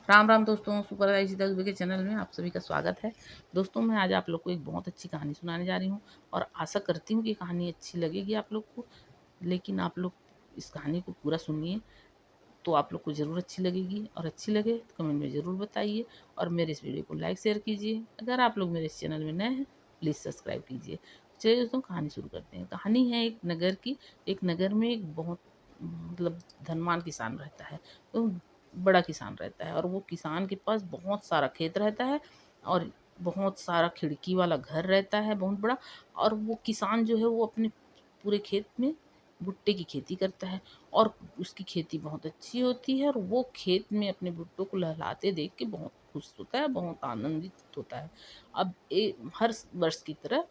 राम राम दोस्तों, सुपर सीता दुबे के चैनल में आप सभी का स्वागत है। दोस्तों, मैं आज आप लोग को एक बहुत अच्छी कहानी सुनाने जा रही हूँ और आशा करती हूँ कि कहानी अच्छी लगेगी आप लोग को। लेकिन आप लोग इस कहानी को पूरा सुनिए तो आप लोग को ज़रूर अच्छी लगेगी, और अच्छी लगे तो कमेंट में ज़रूर बताइए और मेरे इस वीडियो को लाइक शेयर कीजिए। अगर आप लोग मेरे इस चैनल में नए हैं प्लीज़ सब्सक्राइब कीजिए। चलिए दोस्तों, कहानी शुरू करते हैं। कहानी है एक नगर की। एक नगर में एक बहुत धनवान किसान रहता है। तो बड़ा किसान रहता है और वो किसान के पास बहुत सारा खेत रहता है और बहुत सारा खिड़की वाला घर रहता है, बहुत बड़ा। और वो किसान जो है वो अपने पूरे खेत में भुट्टे की खेती करता है और उसकी खेती बहुत अच्छी होती है और वो खेत में अपने भुट्टो को लहलाते देख के बहुत खुश होता है, बहुत आनंदित होता है। अब हर वर्ष की तरह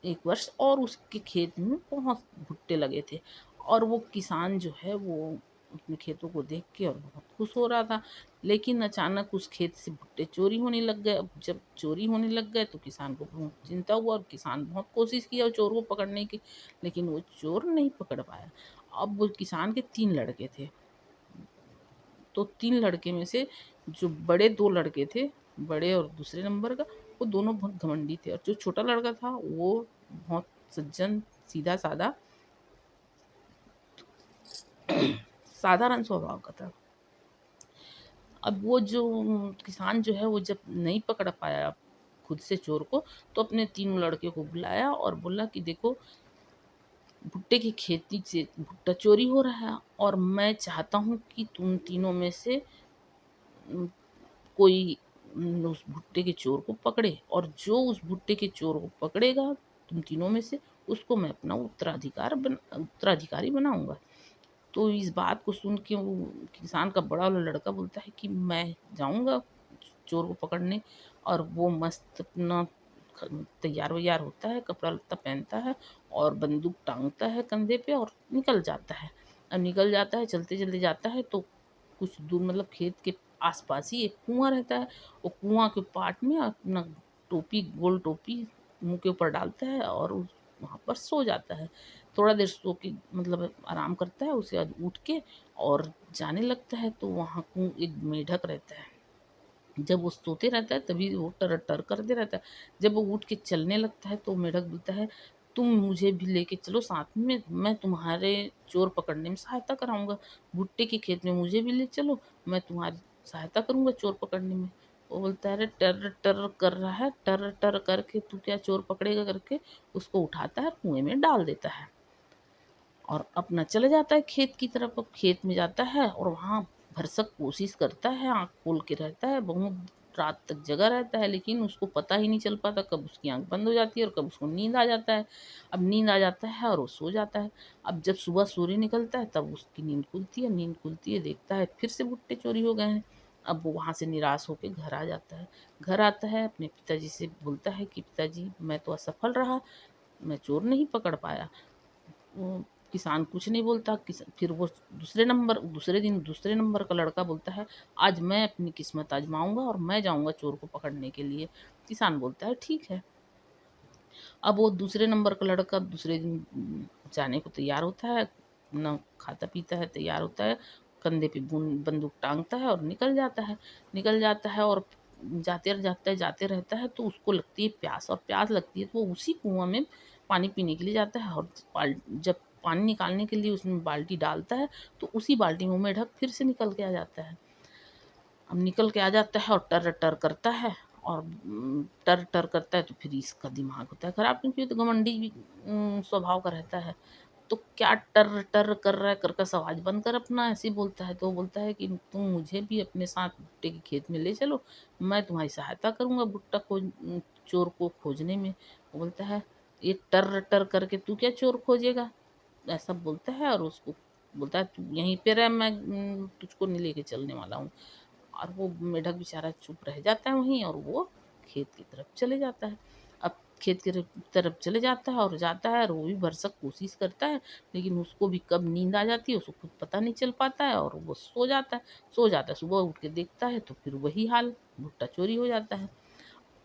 एक वर्ष और उसके खेत में बहुत भुट्टे लगे थे और वो किसान जो है वो अपने खेतों को देख के और बहुत खुश हो रहा था। लेकिन अचानक उस खेत से भुट्टे चोरी होने लग गए। अब जब चोरी होने लग गए तो किसान को बहुत चिंता हुआ और किसान बहुत कोशिश किया चोर को पकड़ने की, लेकिन वो चोर नहीं पकड़ पाया। अब वो किसान के 3 लड़के थे। तो 3 लड़के में से जो बड़े 2 लड़के थे, बड़े और दूसरे नंबर का, वो दोनों बहुत घमंडी थे और जो छोटा लड़का था वो बहुत सज्जन, सीधा-साधा, साधारण स्वभाव का था। अब वो जो किसान जो है वो जब नहीं पकड़ पाया खुद से चोर को, तो अपने तीनों लड़के को बुलाया और बोला कि देखो, भुट्टे की खेती से भुट्टा चोरी हो रहा है और मैं चाहता हूँ कि तुम तीनों में से उम, कोई उस भुट्टे के चोर को पकड़े, और जो उस भुट्टे के चोर को पकड़ेगा तुम तीनों में से, उसको मैं अपना उत्तराधिकारी बनाऊँगा। तो इस बात को सुन के वो किसान का बड़ा वाला लड़का बोलता है कि मैं जाऊँगा चोर को पकड़ने। और वो मस्त अपना तैयार-वैयार होता है, कपड़ा-लत्ता पहनता है और बंदूक टाँगता है कंधे पे और निकल जाता है। अब निकल जाता है, चलते-चलते जाता है तो कुछ दूर, मतलब खेत के आस-पास ही एक कुआँ रहता है। वो कुआँ के पाट में अपना टोपी, गोल टोपी मुँह के ऊपर डालता है और वहाँ पर सो जाता है। थोड़ा देर सो के, मतलब आराम करता है, उसके बाद उठ के और जाने लगता है तो वहाँ एक मेढक रहता है। जब वो सोते रहता है तभी वो टर-टर करते रहता है। जब वो उठ के चलने लगता है तो मेढक बोलता है, तुम मुझे भी लेके चलो साथ में, मैं तुम्हारे चोर पकड़ने में सहायता कराऊँगा। भुट्टे के खेत में मुझे भी ले चलो, मैं तुम्हारी सहायता करूँगा चोर पकड़ने में। वो बोलता है, अरे टर-टर कर रहा है, टर-टर करके तू क्या चोर पकड़ेगा, करके उसको उठाता है, कुएँ में डाल देता है। और अपना चले जाता है खेत की तरफ। अब खेत में जाता है और वहाँ भरसक कोशिश करता है, आँख खोल के रहता है, बहुत रात तक जगा रहता है, लेकिन उसको पता ही नहीं चल पाता कब उसकी आँख बंद हो जाती है और कब उसको नींद आ जाता है। अब नींद आ जाता है और वो सो जाता है। अब जब सुबह सूर्य निकलता है तब उसकी नींद खुलती है, देखता है फिर से भुट्टे चोरी हो गए हैं। अब वो वहाँ से निराश होके घर आ जाता है। घर आता है, अपने पिताजी से बोलता है कि पिताजी, मैं तो असफल रहा, मैं चोर नहीं पकड़ पाया। वो किसान कुछ नहीं बोलता। फिर वो दूसरे दिन दूसरे नंबर का लड़का बोलता है, आज मैं अपनी किस्मत आजमाऊंगा और मैं जाऊंगा चोर को पकड़ने के लिए। किसान बोलता है ठीक है। अब वो दूसरे नंबर का लड़का दूसरे दिन जाने को तैयार होता है, अपना खाता पीता है, तैयार होता है, कंधे पे बंदूक टांगता है और निकल जाता है और जाते रहता है तो उसको लगती है प्यास, और प्यास लगती है तो वो उसी कुआं में पानी पीने के लिए जाता है। और जब पानी निकालने के लिए उसमें बाल्टी डालता है तो उसी बाल्टी में वो मेढक फिर से निकल के आ जाता है। अब निकल के आ जाता है और टर-टर करता है और टर-टर करता है तो फिर इसका दिमाग होता है खराब, क्योंकि ये तो घमंडी स्वभाव का रहता है। तो क्या टर-टर कर रहा है, कर कर आवाज़ बंद कर अपना, ऐसे ही बोलता है। तो वो बोलता है कि तुम मुझे भी अपने साथ भुट्टे के खेत में ले चलो, मैं तुम्हारी सहायता करूँगा चोर को खोजने में। वो बोलता है, ये टर-टर करके तू क्या चोर खोजेगा? ऐसा बोलता है और उसको बोलता है, तू यहीं पे रह, मैं तुझको नहीं लेके चलने वाला हूँ। और वो मेढक बेचारा चुप रह जाता है वहीं और वो खेत की तरफ चले जाता है। अब खेत की तरफ चले जाता है और जाता है और वो भी भरसक कोशिश करता है, लेकिन उसको भी कब नींद आ जाती है उसको खुद पता नहीं चल पाता है और वो सो जाता है। सुबह उठ के देखता है तो फिर वही हाल, भुट्टा चोरी हो जाता है।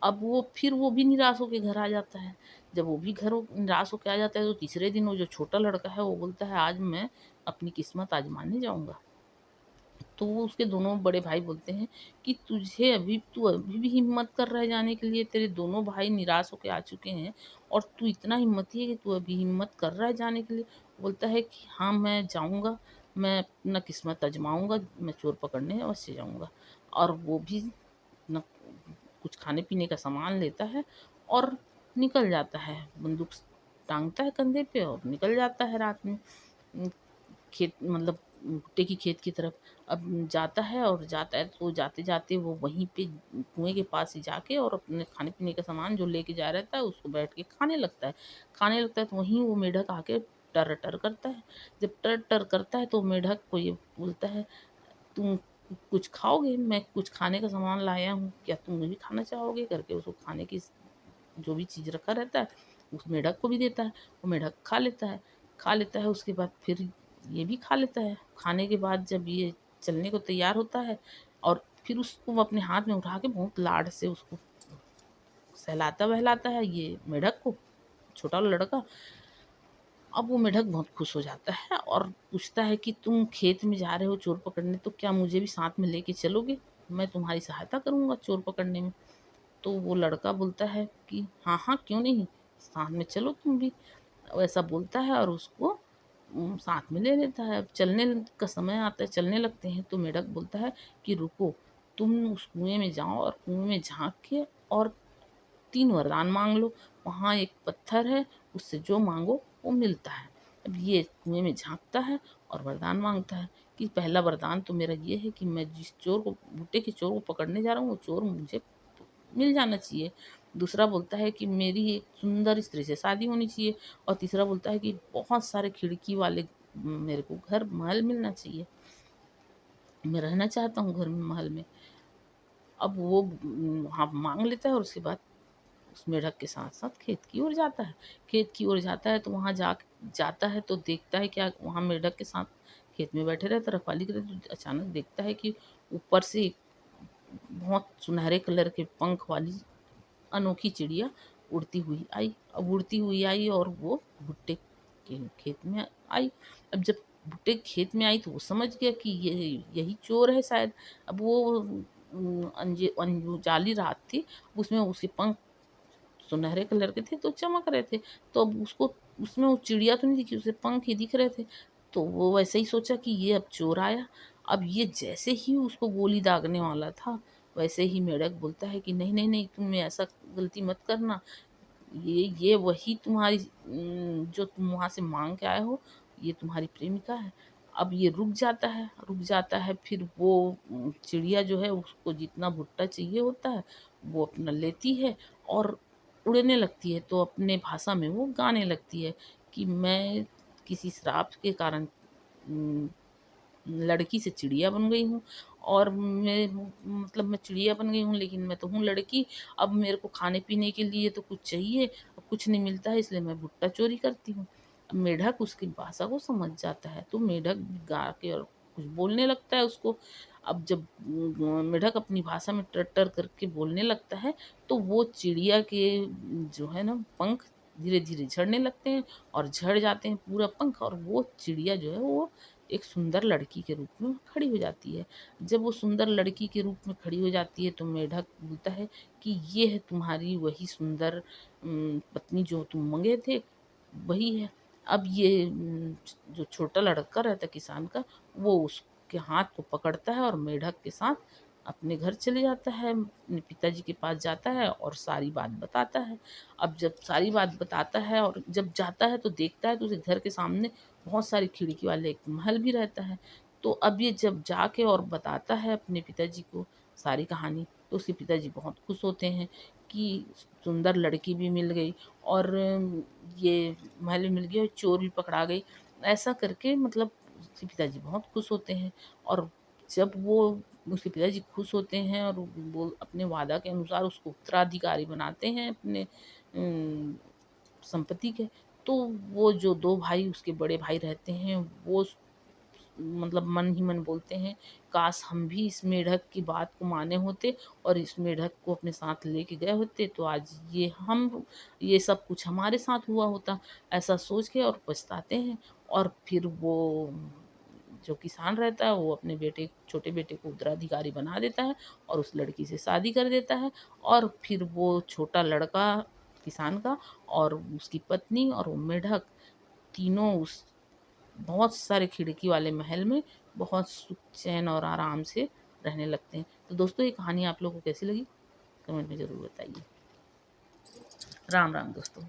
अब वो भी निराश होके घर आ जाता है। जब वो भी निराश होके आ जाता है तो तीसरे दिन वो जो छोटा लड़का है वो बोलता है, आज मैं अपनी किस्मत आजमाने जाऊँगा। तो वो उसके दोनों बड़े भाई बोलते हैं कि तू अभी भी हिम्मत कर रहा है जाने के लिए, तेरे दोनों भाई निराश होके आ चुके हैं और तू इतना हिम्मती है कि तू अभी हिम्मत कर रहा है जाने के लिए। बोलता है कि हाँ, मैं जाऊँगा, मैं अपना किस्मत आज़माऊँगा, मैं चोर पकड़ने अवश्य जाऊँगा। और वो भी न कुछ खाने-पीने का सामान लेता है और निकल जाता है। बंदूक टाँगता है कंधे पे और निकल जाता है रात में। उम, खेत मतलब भुट्टे की खेत की तरफ। अब जाता है और जाता है तो जाते-जाते वो वहीं पे कुएँ के पास ही जाके और अपने खाने-पीने का सामान जो लेके जा रहता है उसको बैठ के खाने लगता है। खाने लगता है तो वहीं वो मेढक आके टर-टर करता है। जब टर-टर करता है तो मेढक को ये बोलता है, तुम कुछ खाओगे? मैं कुछ खाने का सामान लाया हूँ, क्या तुम भी खाना चाहोगे? करके उसको खाने की जो भी चीज़ रखा रहता है, उस मेढक को भी देता है। वो मेढक खा लेता है। खा लेता है उसके बाद फिर ये भी खा लेता है। खाने के बाद जब ये चलने को तैयार होता है और फिर उसको वो अपने हाथ में उठा के बहुत लाड से उसको सहलाता-वहलाता है ये मेढक को, छोटा लड़का। अब वो मेढक बहुत खुश हो जाता है और पूछता है कि तुम खेत में जा रहे हो चोर पकड़ने, तो क्या मुझे भी साथ में लेके चलोगे? मैं तुम्हारी सहायता करूँगा चोर पकड़ने में। तो वो लड़का बोलता है कि हाँ, हाँ, क्यों नहीं? साथ में चलो तुम भी। वैसा बोलता है और उसको साथ में ले लेता है। अब चलने का समय आता है, चलने लगते हैं तो मेढक बोलता है कि रुको, तुम उस कुएँ में जाओ और कुएँ में झाँक के और 3 वरदान माँग लो। वहाँ एक पत्थर है, उससे जो माँगो वो मिलता है। अब ये कुएँ में झाँकता है और वरदान माँगता है कि पहला वरदान तो मेरा ये है कि मैं जिस चोर को भुट्टे के चोर को पकड़ने जा रहा हूँ, वो चोर मुझे मिल जाना चाहिए। दूसरा बोलता है कि मेरी एक सुंदर स्त्री से शादी होनी चाहिए और तीसरा बोलता है कि बहुत सारे खिड़की वाले मेरे को घर महल मिलना चाहिए। मैं रहना चाहता हूँ घर में महल में। अब वो हाँ, माँग लेता है और उसके बाद उस मेढक के साथ-साथ खेत की ओर जाता है। खेत की ओर जाता है तो वहाँ जाता है तो देखता है क्या, वहाँ मेढक के साथ खेत में बैठे रहता है, रखवाली करे, तो अचानक देखता है कि ऊपर से एक बहुत सुनहरे कलर के पंख वाली अनोखी चिड़िया उड़ती हुई आई। अब उड़ती हुई आई और वो भुट्टे के खेत में आई। अब जब भुट्टे के खेत में आई तो वो समझ गया कि ये यही चोर है शायद। अब वो उजाली रात थी, उसमें उसके पंख सुनहरे कलर के थे तो चमक रहे थे। तो अब उसको उसमें वो चिड़िया तो नहीं दिखी, उसे पंख ही दिख रहे थे। तो वो वैसे ही सोचा कि ये अब चोर आया। अब ये जैसे ही उसको गोली दागने वाला था, वैसे ही मेढक बोलता है कि नहीं, नहीं, नहीं, तुम ऐसा गलती मत करना। ये वही तुम्हारी जो तुम वहाँ से माँग के आए हो, ये तुम्हारी प्रेमिका है। अब ये रुक जाता है, फिर वो चिड़िया जो है उसको जितना भुट्टा चाहिए होता है, वो अपना लेती है और उड़ने लगती है। तो अपने भाषा में वो गाने लगती है कि मैं किसी श्राप के कारण उम, लड़की से चिड़िया बन गई हूँ और मैं चिड़िया बन गई हूँ लेकिन मैं तो हूँ लड़की। अब मेरे को खाने-पीने के लिए तो कुछ चाहिए, अब कुछ नहीं मिलता है इसलिए मैं भुट्टा चोरी करती हूँ। अब मेढक उसकी भाषा को समझ जाता है, तो मेढक गा के और कुछ बोलने लगता है उसको। अब जब मेढक अपनी भाषा में टर-टर करके बोलने लगता है, तो वो चिड़िया के जो है ना पंख धीरे-धीरे झड़ने लगते हैं और झड़ जाते हैं पूरा पंख, और वो चिड़िया जो है वो एक सुंदर लड़की के रूप में खड़ी हो जाती है। जब वो सुंदर लड़की के रूप में खड़ी हो जाती है तो मेढक बोलता है कि ये है तुम्हारी वही सुंदर पत्नी जो तुम मंगे थे, वही है। अब ये जो छोटा लड़का रहता है किसान का, वो उसके हाथ को पकड़ता है और मेढक के साथ अपने घर चले जाता है, अपने पिताजी के पास जाता है और सारी बात बताता है। अब जब सारी बात बताता है और जब जाता है तो देखता है तो उसे घर के सामने बहुत सारी खिड़की वाले एक महल भी रहता है। तो अब ये जब जाके और बताता है अपने पिताजी को सारी कहानी, तो उसके पिताजी बहुत खुश होते हैं कि सुंदर लड़की भी मिल गई और ये महल भी मिल गया और चोर भी पकड़ा गई। ऐसा करके मतलब उसके पिताजी बहुत खुश होते हैं और जब वो उसके पिताजी खुश होते हैं और वो अपने वादा के अनुसार उसको उत्तराधिकारी बनाते हैं अपने अम, संपत्ति के। तो वो जो 2 भाई उसके बड़े भाई रहते हैं, वो मतलब मन ही मन बोलते हैं, काश हम भी इस मेढक की बात को माने होते और इस मेढक को अपने साथ लेके गए होते तो आज ये सब कुछ हमारे साथ हुआ होता। ऐसा सोच के और पछताते हैं और फिर वो जो किसान रहता है वो अपने छोटे बेटे को उत्तराधिकारी बना देता है और उस लड़की से शादी कर देता है। और फिर वो छोटा लड़का किसान का और उसकी पत्नी और वो मेढक तीनों उस बहुत सारे खिड़की वाले महल में बहुत सुख चैन और आराम से रहने लगते हैं। तो दोस्तों, ये कहानी आप लोगों को कैसी लगी? कमेंट में ज़रूर बताइए। राम राम दोस्तों।